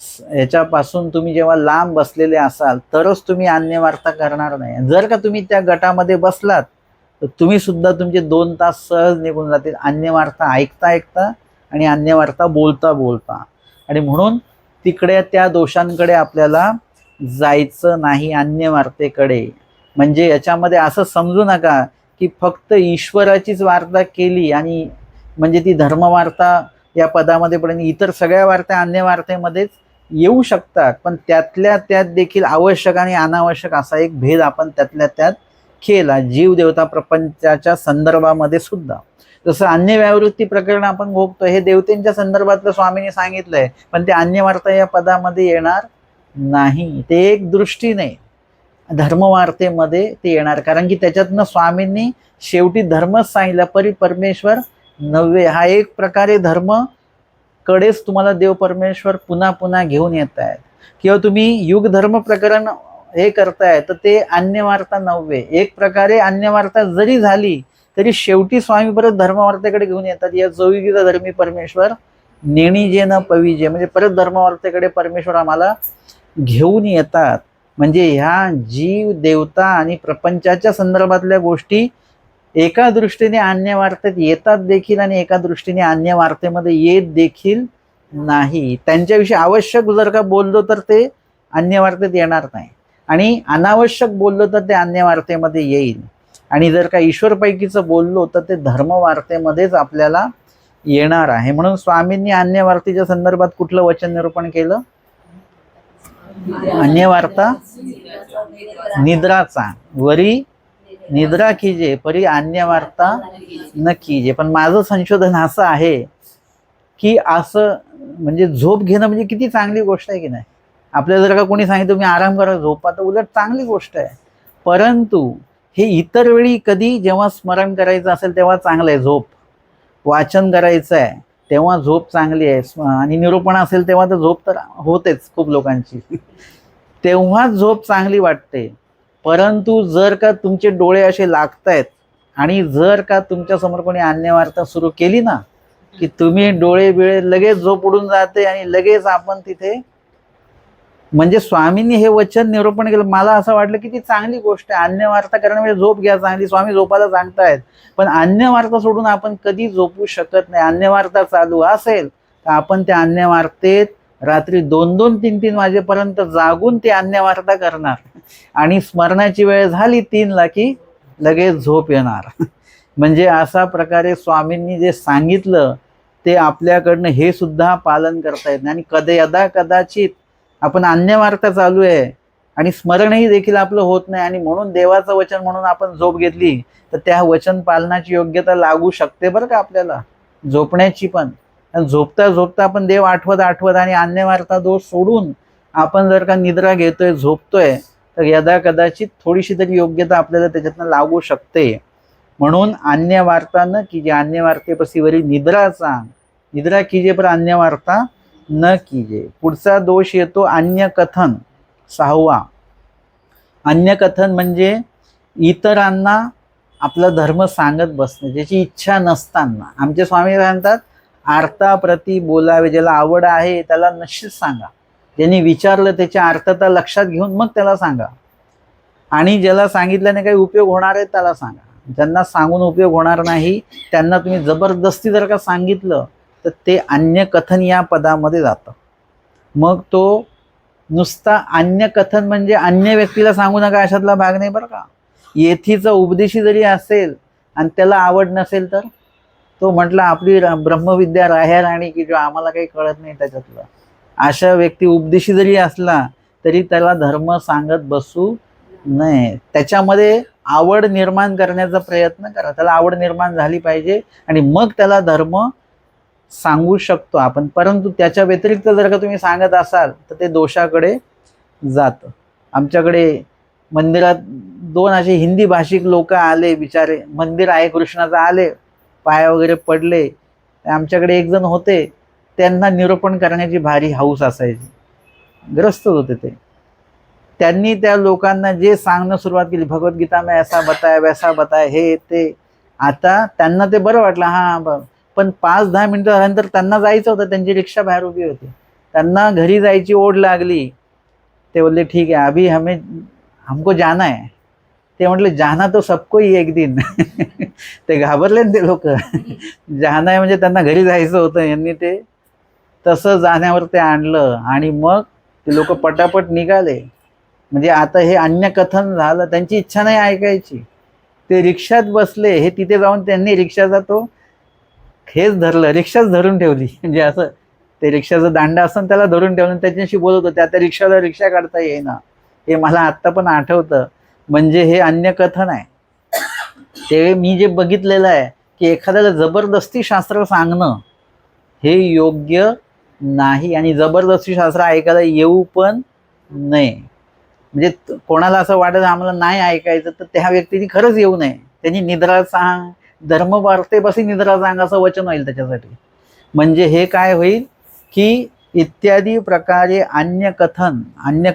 [SPEAKER 1] ह्याच्यापासून तुम्ही जेव्हा लांब बसलेले असाल तरच तुम्ही अन्यवार्ता करणार नाही. जर का तुम्ही त्या गटामध्ये बसलात तर तुम्ही सुद्धा तुमचे 2 तास सहज निघून जातील, अन्यवार्ता ऐकता ऐकता आणि अन्यवार्ता बोलता बोलता. आणि म्हणून तिकडे त्या दोषांकडे आपल्याला जायचं नाही, अन्यवार्तेकडे. म्हणजे याच्यामध्ये असं समजू नका की फक्त ईश्वराचीच वार्ता केली आणि म्हणजे ती धर्मवार्ता या पदामध्ये पण, इतर सगळ्या वार्ता अन्यवार्तेमध्येच येऊ शकतात. पण त्यातल्या त्यात देखील आवश्यक आणि अनावश्यक असा एक भेद आपण त्यातल्या त्यात केला, जीव देवता प्रपंचाच्या संदर्भामध्ये सुद्धा. जसं अन्य व्यावृत्ती प्रकरण आपण भोगतो, हे देवतेंच्या संदर्भातलं स्वामींनी सांगितलंय, पण ते अन्यवार्ता या पदामध्ये येणार नाही. ते एक दृष्टीने धर्मवार्तेमध्ये ते येणार, कारण की त्याच्यातनं स्वामींनी शेवटी धर्मच सांगितला, परमेश्वर नव्हे. हा एक प्रकारे धर्म कडेच तुम्हाला देव परमेश्वर पुन्हा पुन्हा घेऊन येत आहेत. किंवा तुम्ही युग धर्म प्रकरण हे करताय तर ते अन्यवार्ता नव्हे. एक प्रकारे अन्यवार्ता जरी झाली तरी शेवटी स्वामी परत धर्मवार्तेकडे घेऊन येतात. या चौयुगीचा धर्मी परमेश्वर नेणीजे न पविजे, म्हणजे परत धर्मवार्तेकडे परमेश्वर आम्हाला घेऊन येतात. म्हणजे ह्या जीव देवता आणि प्रपंचाच्या संदर्भातल्या गोष्टी एका दृष्टीने अन्यवार्तेत येतात देखील आणि एका दृष्टीने अन्यवार्तेमध्ये येत देखील नाही. त्यांच्याविषयी आवश्यक जर का बोललो तर ते अन्यवार्तेत येणार नाही, आणि अनावश्यक बोललो तर ते अन्यवार्तेमध्ये येईल. आणि जर का ईश्वरपैकीचं बोललो तर ते धर्मवार्तेमध्येच आपल्याला येणार आहे. म्हणून स्वामींनी अन्यवार्तेच्या संदर्भात कुठलं वचन निरूपण केलं? अन्यवार्ता निद्राचा, वरी निद्रा कीजे परी अन्यवार्ता न कीजे. पण माझं संशोधन असं आहे की असं म्हणजे झोप घेणं म्हणजे किती चांगली गोष्ट आहे की नाही. आपल्याला जर का कोणी सांगितलं तुम्ही आराम करा, झोपा, तर उलट चांगली गोष्ट आहे. परंतु हे इतर वेळी कधी जेव्हा स्मरण करायचं असेल तेव्हा चांगलं आहे झोप, वाचन करायचं आहे तेव्हा झोप चांगली आहे, आणि निरूपण असेल तेव्हा तर झोप तर होतेच खूप लोकांची, तेव्हा झोप चांगली वाटते. परंतु जर का तुमचे डोळे असे लागतायत आणि जर का तुमच्या समोर कोणी अन्यवार्ता सुरू केली ना की तुम्ही डोळे बिळे लगेच झोप उडून जाते आणि लगेच आपण तिथे, म्हणजे स्वामींनी हे वचन निरूपण केलं. मला असं वाटलं की ती चांगली गोष्ट आहे, अन्यवार्ता करणं म्हणजे झोप घ्या चांगली, स्वामी झोपायला सांगतायत. पण अन्यवार्ता सोडून आपण कधी झोपू शकत नाही. अन्यवार्ता चालू असेल तर आपण त्या अन्यवार्तेत रात्री 2-2, 3-3 वाजेपर्यंत जागून ते अन्यवार्ता करणार, आणि स्मरणाची वेळ झाली 3ला की लगेच झोप येणार. म्हणजे अशा प्रकारे स्वामींनी जे सांगितलं ते आपल्याकडनं हे सुद्धा पालन करता येत नाही. आणि यदा कदाचित आपण अन्यवार्ता चालू आहे आणि स्मरणही देखील आपलं होत नाही, आणि म्हणून देवाचं वचन म्हणून आपण झोप घेतली तर त्या वचन पालनाची योग्यता लागू शकते बरं का आपल्याला, झोपण्याची पण. झोपता झोपता आपण देव आठवत आठवत आणि अन्यवार्ता दोष सोडून आपण जर का निद्रा घेतोय, झोपतोय, तर यदा कदाचित थोडीशी तरी योग्यता आपल्याला त्याच्यातनं लागू शकते. म्हणून अन्य वार्ता न कीजे, अन्य वार्तेपसी वरी निद्रा सांग, निद्रा कीजे पर अन्य वार्ता न कीजे. पुढचा दोष येतो अन्य कथन, 6वा. अन्य कथन म्हणजे इतरांना आपला धर्म सांगत बसणं, ज्याची इच्छा नसताना. आमचे स्वामी सांगतात अर्थाप्रती बोलावे, ज्याला आवड आहे त्याला निश्चित सांगा, ज्यांनी विचारलं त्याच्या अर्थता लक्षात घेऊन मग त्याला सांगा, आणि ज्याला सांगितल्याने काही उपयोग होणार आहे त्याला सांगा. ज्यांना सांगून उपयोग होणार नाही त्यांना तुम्ही जबरदस्ती जर का सांगितलं तर ते अन्य कथन या पदामध्ये जातं. मग तो नुसता अन्य कथन म्हणजे अन्य व्यक्तीला सांगू नका अशातला भाग नाही बरं का. येथीचा उपदेशी जरी असेल आणि त्याला आवड नसेल तर तो म्हटला आपली ब्रह्मविद्या राह्या की जो आम्हाला काही कळत नाही त्याच्यातलं, अशा व्यक्ती उपदेशी जरी असला तरी त्याला धर्म सांगत बसू नये. त्याच्यामध्ये आवड निर्माण करण्याचा प्रयत्न करा, त्याला आवड निर्माण झाली पाहिजे आणि मग त्याला धर्म सांगू शकतो आपण. परंतु त्याच्या व्यतिरिक्त जर का तुम्ही सांगत असाल तर ते दोषाकडे जातं. आमच्याकडे मंदिरात 2 असे हिंदी भाषिक लोक आले, बिचारे मंदिर आहे कृष्णाचं, आले पाया वगैरे पडले. आमच्याकडे एक जण होते, त्यांना निरूपण करण्याची भारी हौस असायची, ग्रस्त होते ते. त्यांनी त्या लोकांना जे सांगणं सुरुवात केली, भगवद्गीता में ऐसा बताया वैसा बताया, हे ते. आता त्यांना ते बरं वाटलं, हां. पण 5-10 मिनिटं झाल्यानंतर त्यांना जायचं होतं, त्यांची रिक्षा बाहेर उभी होती, त्यांना घरी जायची ओढ लागली. ते बोलले ठीक है अभी हमको जाना है. ते म्हटले जाना तो सबको ही एक दिन. ते घाबरले ते लोक. जाना आहे म्हणजे त्यांना घरी जायचं होतं. यांनी ते तसं जाण्यावर ते आणलं आणि मग ते लोक पटापट निघाले. म्हणजे आता हे अन्य कथन झालं, त्यांची इच्छा नाही ऐकायची. ते रिक्षात बसले, हे तिथे जाऊन त्यांनी रिक्षाचा तो हेच धरलं, रिक्षाच धरून ठेवली. म्हणजे असं ते रिक्षाचा दांडा असं त्याला धरून ठेवलं, त्याच्याशी बोलत होते. आता रिक्षाला रिक्षा काढता येईना, हे मला आत्ता पण आठवतं. म्हणजे हे अन्य कथन आहे. ते मी जे बघितलेलं आहे की एखाद्याला जबरदस्ती शास्त्र सांगणं हे योग्य नाही, आणि जबरदस्ती शास्त्र ऐकायला येऊ पण नये. म्हणजे कोणाला असं वाटत आम्हाला नाही ऐकायचं तर त्या व्यक्तीने खरंच येऊ नये. त्यांनी निद्रा सांग, धर्मवार्तेपासून निद्रा सांग असं वचन होईल त्याच्यासाठी. म्हणजे हे काय होईल की इत्यादी प्रकारे अन्य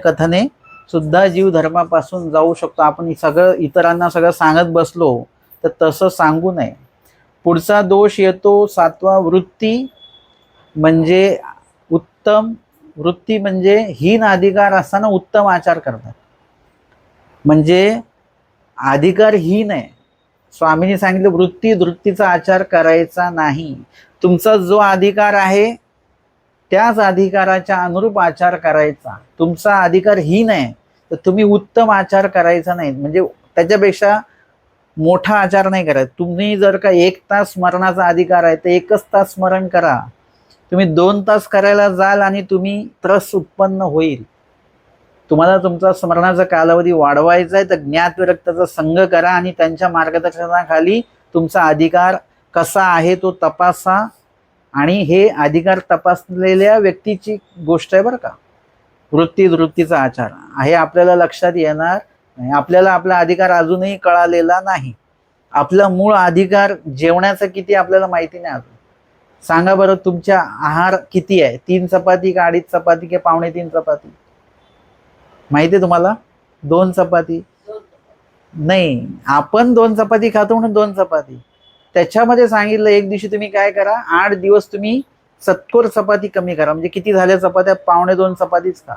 [SPEAKER 1] कथने सुद्धा जीव धर्मापासून जाऊ शकतो. आपण सगळं इतरांना सगळं सांगत बसलो तर तसं सांगू नये. पुढचा दोष येतो 7वा, वृत्ती म्हणजे उत्तम. वृत्ती म्हणजे हीन अधिकार असताना उत्तम आचार करतात. म्हणजे अधिकार हीन आहे. स्वामींनी सांगितलं वृत्तीचा आचार करायचा नाही. तुमचा जो अधिकार आहे त्याच अधिकाराच्या अनुरूप आचार करायचा. तुमचा अधिकार हीन आहे तर तुम्ही उत्तम आचार करायचा नाही, म्हणजे त्याच्यापेक्षा मोठा आचार नाही करायचा. तुम्ही जर का 1 तास स्मरणाचा अधिकार आहे तर 1च तास स्मरण करा. तुम्ही 2 तास करायला जाल आणि तुम्ही त्रस उत्पन्न होईल. तुम्हाला तुमचा स्मरणाचा कालावधी वाढवायचा आहे तर ज्ञात विरक्ताचा संग करा आणि त्यांच्या मार्गदर्शनाखाली तुमचा अधिकार कसा आहे तो तपासा. आणि हे अधिकार तपासलेल्या व्यक्तीची गोष्ट आहे बरं का. वृत्तीचा आचार आहे आपल्याला लक्षात येणार नाही. आपल्याला आपला अधिकार अजूनही कळालेला नाही. आपला मूळ अधिकार जेवण्याचा किती आपल्याला माहिती नाही अजून. सांगा बरं तुमच्या आहार किती आहे? 3 चपाती का 2.5 चपाती की 2.25 चपाती? माहिती आहे तुम्हाला? 2 चपाती नाही, आपण 2 चपाती खातो म्हणून 2 चपाती. त्याच्यामध्ये सांगितलं एक दिवशी तुम्ही काय करा, 8 दिवस तुम्ही 70 चपाती कमी करा. म्हणजे किती झाल्या चपात्या? 2.25 चपातीच का.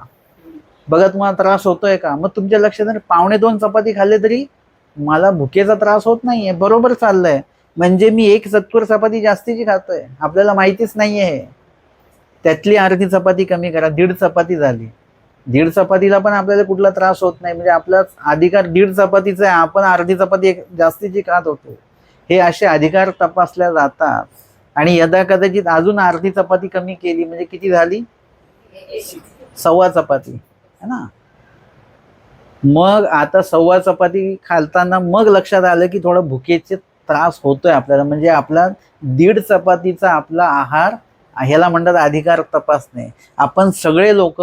[SPEAKER 1] बघा तुम्हाला त्रास होतोय का? मग तुमच्या लक्षात 2.25 चपाती खाल्ले तरी मला भुकेचा त्रास होत नाहीये, बरोबर चाललंय. म्हणजे मी 70 चपाती जास्तीची खातोय, आपल्याला माहितीच नाहीये हे. त्यातली अर्धी चपाती कमी करा, 1.5 चपाती झाली. 1.5 चपातीला पण आपल्याला कुठला त्रास होत नाही. म्हणजे आपला अधिकार 1.5 चपातीचा आहे, आपण अर्धी चपाती जास्तीची खात होतो. हे असे अधिकार तपासल्या जातात. आणि यदा कदाचित अजून अर्धी चपाती कमी केली म्हणजे किती झाली? 1.25 चपाती है ना. मग आता सव्वा चपाती खालताना मग लक्षात आलं की थोडं भुकेचे त्रास होतोय आपल्याला, म्हणजे आपला 1.5 चपातीचा आपला आहार, ह्याला म्हणतात अधिकार तपासणे. आपण सगळे लोक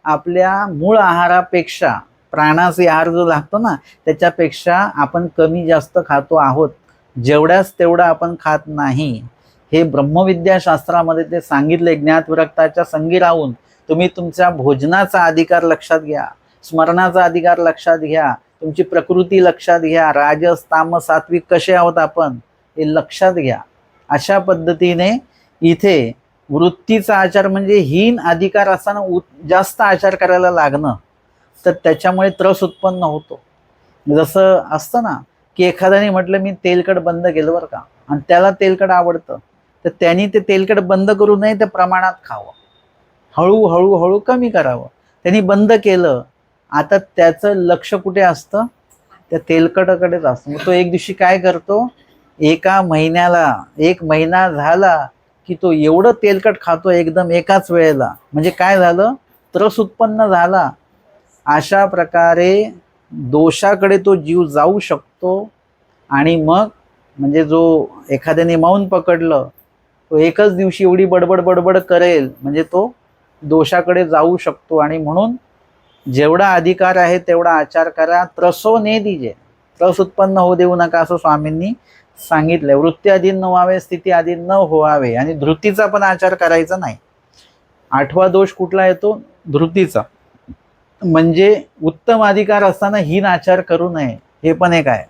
[SPEAKER 1] आपल्या मूळ आहारापेक्षा, प्राणाचे आहार जो लागतो ना त्याच्यापेक्षा आपण कमी जास्त खातो आहोत, जेवढ्याच तेवढं आपण खात नाही. हे ब्रह्मविद्या शास्त्रामध्ये ते सांगितले. ज्ञातविरक्ताच्या संगी राहून तुम्ही तुमच्या भोजनाचा अधिकार लक्षात घ्या, स्मरणाचा अधिकार लक्षात घ्या, तुमची प्रकृती लक्षात घ्या, राजस तामस सात्विक कसे आहोत आपण हे लक्षात घ्या. अशा पद्धतीने इथे वृत्तीचा आचार म्हणजे हीन अधिकार असताना जास्त आचार करायला लागणं, तर त्याच्यामुळे त्रस उत्पन्न होतो. जसं असतं ना की एखाद्याने म्हटलं मी तेलकट बंद केलं बरं का, आणि त्याला तेलकट आवडतं, तर त्यांनी ते तेलकट बंद करू नये, ते प्रमाणात खावं, हळूहळू हळू कमी करावं. त्यांनी बंद केलं, आता त्याचं लक्ष कुठे असतं, त्या तेलकटाकडेच असतं. मग तो एक दिवशी काय करतो, एका महिन्याला 1 महिना झाला की तो एवढं तेलकट खातो एकदम एकाच वेळेला, म्हणजे काय झालं, त्रस उत्पन्न झाला. अशा प्रकारे दोषाकडे तो जीव जाऊ शकतो. आणि मग म्हणजे जो एखाद्याने मौन पकडलं, तो एकच दिवशी एवढी बडबड बडबड करेल, म्हणजे तो दोषाकडे जाऊ शकतो. आणि म्हणून जेवढा अधिकार आहे तेवढा आचार करा, त्रसो ने दिजे, त्रस उत्पन्न होऊ देऊ नका, असं स्वामींनी सांगितलंय. वृत्ती अधीन न व्हावे, स्थिती अधीन न व्हावे, आणि धृतीचा पण आचार करायचा नाही. 8वा दोष कुठला येतो, धृतीचा, म्हणजे उत्तम अधिकार असताना हीन आचार करू नये. हे पण एक आहे.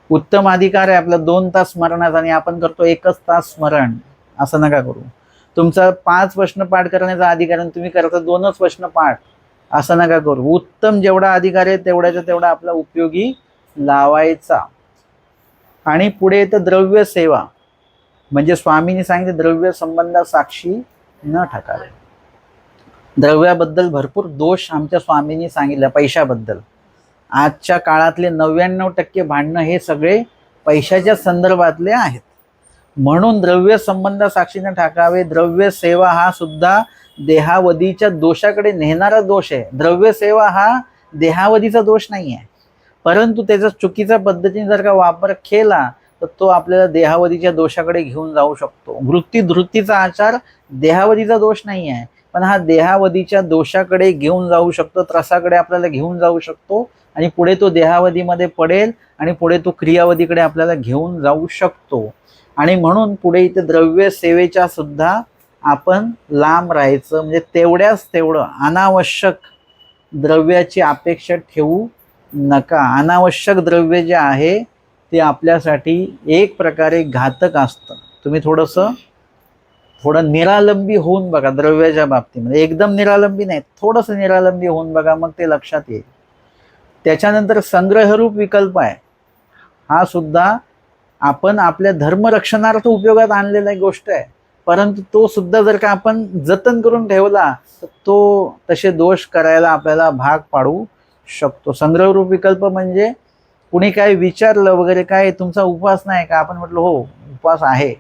[SPEAKER 1] उत्तम अधिकार आहे आपला 2 तास स्मरणाचा, आणि आपण करतो 1च तास स्मरण, असं नका करू. तुमचा 5 प्रश्न पाठ करण्याचा अधिकार आहे, तुम्ही करता 2च प्रश्न पाठ, असं नका करू. उत्तम जेवढा अधिकार आहे तेवढ्याचा तेवढा आपला उपयोगी लावायचा. आणि पुढे येतं द्रव्य सेवा, म्हणजे स्वामींनी सांगितले द्रव्य संबंधा साक्षी न ठकावे. द्रव्याबद्दल भरपूर दोष आमच्या स्वामींनी सांगितले. पैशाबद्दल आजच्या काळातले 99% भांडणं हे सगळे पैशाच्या संदर्भातले आहेत. म्हणून द्रव्य संबंध साक्षीने ठाकावे. द्रव्य सेवा हा सुद्धा देहावधीच्या दोषाकडे नेणारा दोष आहे. द्रव्य सेवा हा देहावधीचा दोष नाही आहे, परंतु त्याचा चुकीच्या पद्धतीने जर का वापर केला तर तो आपल्याला देहावधीच्या दोषाकडे घेऊन जाऊ शकतो. धृतीचा आचार देहावधीचा दोष नाही आहे, पण हा देहावधीच्या दोषाकडे घेऊन जाऊ शकतो, त्रसाकडे आपल्याला घेऊन जाऊ शकतो, आणि पुढे तो देहावधीमध्ये पडेल, आणि पुढे तो क्रियावधीकडे आपल्याला घेऊन जाऊ शकतो. आणि म्हणून पुढे इथे द्रव्य सेवेच्या सुद्धा आपण लांब राहायचं, म्हणजे तेवढ्याच तेवढं. अनावश्यक द्रव्याची अपेक्षा ठेवू नका. अनावश्यक द्रव्य जे आहे ते आपल्यासाठी एक प्रकारे घातक असतं. तुम्ही थोडं निरालंबी होऊन बघा द्रव्याच्या बाबतीमध्ये. एकदम निरालंबी नाही, थोडंसं निरालंबी होऊन बघा, मग ते लक्षात येईल. त्याच्यानंतर संग्रहरूप विकल्प आहे. हा सुद्धा आपण आपल्या धर्मरक्षणार्थ उपयोगात आणलेला एक गोष्ट आहे, परंतु तो सुद्धा जर का आपण जतन करून ठेवला तर तो तसे दोष करायला आपल्याला भाग पाडू शकतो. संग्रहरूप विकल्प म्हणजे कुणी काय विचारलं वगैरे, काय तुमचा उपवास नाही का, आपण म्हटलं हो उपवास आहे.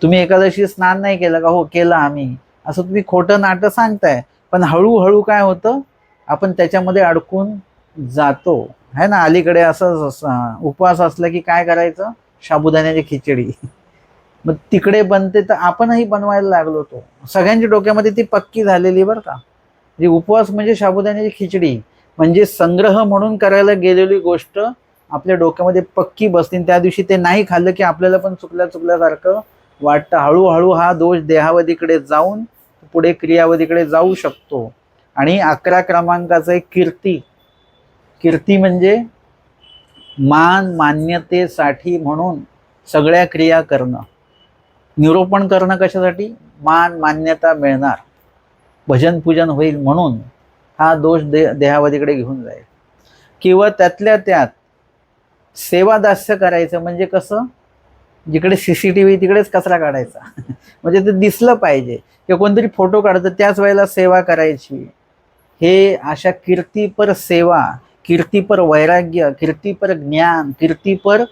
[SPEAKER 1] तुम्ही एकादशी स्नान नाही केलं का, हो केलं आम्ही, असं तुम्ही खोटं नाटं सांगताय. पण हळूहळू काय होतं, आपण त्याच्यामध्ये अडकून जातो, है ना. अलीकडे असं उपवास असला की काय करायचं, साबुदाण्याची खिचडी, मग तिकडे बनते तर आपणही बनवायला लागलो होतो. सगळ्यांच्या डोक्यामध्ये ती पक्की झालेली बरं का, जे उपवास म्हणजे साबुदाण्याची खिचडी, म्हणजे संग्रह म्हणून करायला गेलेली गोष्ट आपल्या डोक्यामध्ये पक्की बसते. त्या दिवशी ते नाही खाल्लं की आपल्याला पण चुकल्यासारखं वाटतं. हळूहळू हा दोष देहावधीकडे जाऊन पुढे क्रियावधीकडे जाऊ शकतो. आणि 11 क्रमांकाचं एक कीर्ती म्हणजे मान मान्यतेसाठी म्हणून सगळ्या क्रिया करणं. निरूपण करणं कशासाठी, मान मान्यता मिळणार, भजन पूजन होईल म्हणून हा दोष देहावधीकडे घेऊन जाईल. किंवा त्यातल्या त्यात सेवादास्य करायचं, म्हणजे कसं, जिकडे CCTV तिकडेच कचरा काढायचा म्हणजे ते दिसलं पाहिजे, किंवा कोणतरी फोटो काढतं त्याच वेळेला सेवा करायची. हे अशा कीर्तीपर सेवा, कीर्तीपर वैराग्य, कीर्तीपर ज्ञान, कीर्तीपर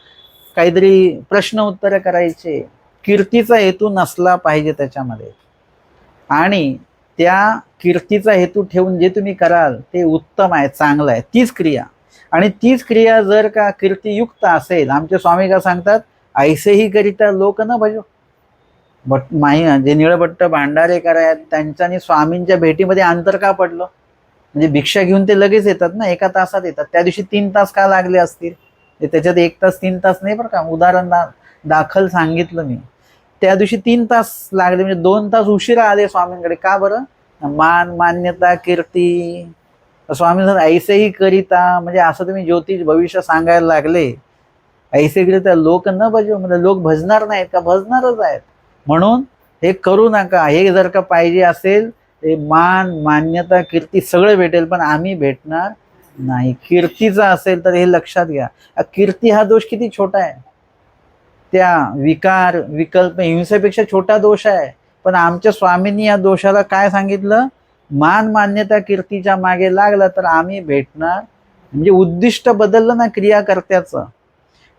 [SPEAKER 1] काहीतरी प्रश्न उत्तर करायचे, कीर्तीचा हेतू नसला पाहिजे त्याच्यामध्ये. आणि त्या कीर्तीचा हेतू ठेवून जे तुम्ही कराल ते उत्तम आहे, चांगलं आहे, तीच क्रिया. आणि तीच क्रिया जर का कीर्तियुक्त असेल, आमचे स्वामी का सांगतात, ऐसेही करिता लोक न भजो. जे निळभट्ट भांडारेकर आहेत त्यांच्यानी स्वामींच्या भेटीमध्ये अंतर का पडलं? म्हणजे भिक्षा घेऊन ते लगेच येतात ना, एका तासात येतात. त्या दिवशी 3 तास का लागले असतील? त्याच्यात 1 तास 3 तास नाही बरं का, उदाहरण दाखल सांगितलं मी. त्या दिवशी 3 तास लागले, म्हणजे 2 तास उशिरा आले स्वामींकडे. का बरं? मान मान्यता कीर्ती. स्वामी ऐसेही करिता, म्हणजे असं तुम्ही ज्योतिष भविष्य सांगायला लागले, ऐसे करिता लोक न भजो, म्हणजे लोक भजणार नाहीत का? भजणारच आहेत. म्हणून हे करू नका. हे जर का पाहिजे असेल, ते मान मान्यता कीर्ती सगळं भेटेल, पण आम्ही भेटणार नाही. कीर्तीचा असेल तर हे लक्षात घ्या. कीर्ती हा दोष किती छोटा आहे, त्या विकार विकल्प हिंसेपेक्षा छोटा दोष आहे. पण आमच्या स्वामींनी या दोषाला काय सांगितलं? मान मान्यता कीर्तीच्या मागे लागला तर आम्ही भेटणार. म्हणजे उद्दिष्ट बदललं ना क्रियाकर्त्याचं.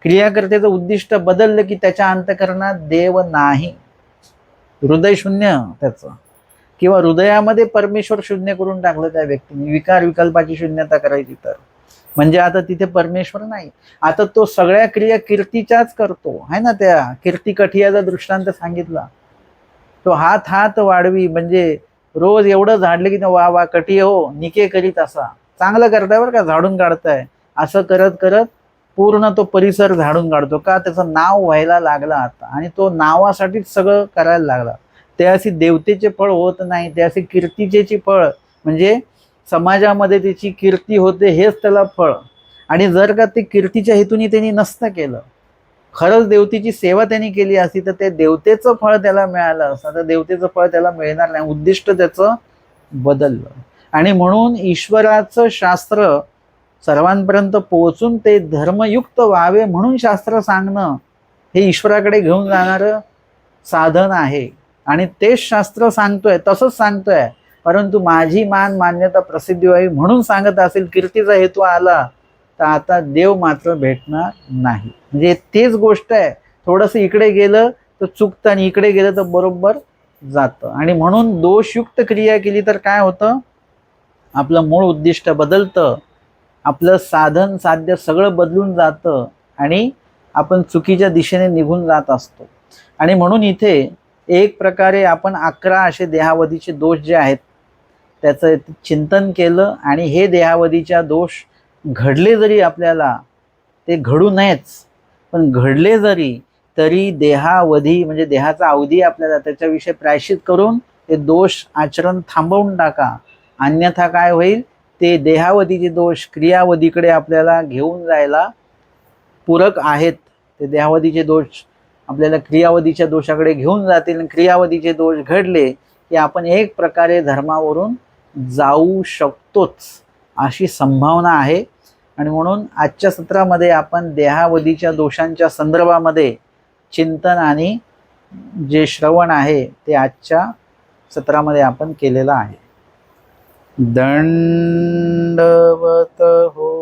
[SPEAKER 1] क्रियाकर्त्याचं उद्दिष्ट बदललं की त्याच्या अंतःकरणात देव नाही, हृदय शून्य त्याचं, किंवा हृदयामध्ये परमेश्वर शून्य करून टाकलं त्या व्यक्तीने. विकार विकल्पाची शून्यता करायची तर म्हणजे आता तिथे परमेश्वर नाही. आता तो सगळ्या क्रिया कीर्तीच्याच करतो आहे ना. त्या कीर्ती कठियाचा दृष्टांत सांगितला. तो हात हात वाढवी, म्हणजे रोज एवढं झाडले की वा वा कठी हो निके करीत, असा चांगलं करताय बरं का, झाडून काढताय. असं करत करत पूर्ण तो परिसर झाडून काढतो. का? त्याचं नाव व्हायला लागलं आता, आणि तो नावासाठीच सगळं करायला लागला. ते अशी देवतेचे फळ होत नाही, ते असे कीर्तीचे फळ, म्हणजे समाजामध्ये त्याची कीर्ती होते हेच त्याला फळ. आणि जर का ते कीर्तीच्या हेतूने त्यांनी नसतं केलं, खरंच देवतेची सेवा त्यांनी केली असती, तर ते देवतेचं फळ त्याला मिळालं असतं. तर देवतेचं फळ त्याला मिळणार नाही, उद्दिष्ट त्याचं बदललं. आणि म्हणून ईश्वराचं शास्त्र सर्वांपर्यंत पोहोचून ते धर्मयुक्त व्हावे म्हणून शास्त्र सांगणं हे ईश्वराकडे घेऊन जाणारं साधन आहे. आणि तेच शास्त्र सांगतोय, तसंच सांगतोय. परंतु माझी मान मान्यता प्रसिद्धी व्हावी म्हणून सांगत असेल, कीर्तीचा हेतू आला तर आता देव मात्र भेटणार नाही. म्हणजे तेच गोष्ट आहे, थोडंसं इकडे गेलं तर चुकतं आणि इकडे गेलं तर बरोबर जातं. आणि म्हणून दोषयुक्त क्रिया केली तर काय होतं? आपलं मूळ उद्दिष्ट बदलतं, आपलं साधन साध्य सगळं बदलून जातं आणि आपण चुकीच्या दिशेने निघून जात असतो. आणि म्हणून इथे एक प्रकारे आपण 11 असे देहावधीचे दोष जे आहेत त्याचं चिंतन केलं. आणि हे देहावधीच्या दोष घडले जरी आपल्याला, ते घडू नयेच, पण घडले जरी तरी देहावधी म्हणजे देहाचा अवधी आपल्याला त्याच्याविषयी प्रायश्चित करून ते दोष आचरण थांबवून टाका. अन्यथा काय होईल? ते देहावधीचे दोष क्रियावधीकडे आपल्याला घेऊन जायला पूरक आहेत. ते देहावधीचे दोष आपल्याला क्रियावधीच्या दोषाकडे घेऊन जातील. क्रियावधीचे दोष घडले की आपण एक प्रकारे धर्मावरून जाऊ शकतोच अशी संभावना आहे. आणि म्हणून आजच्या सत्रामध्ये आपण देहावधीच्या दोषांच्या संदर्भामध्ये चिंतन आणि जे श्रवण आहे ते आजच्या सत्रामध्ये आपण केलेलं आहे. दंडवत हो.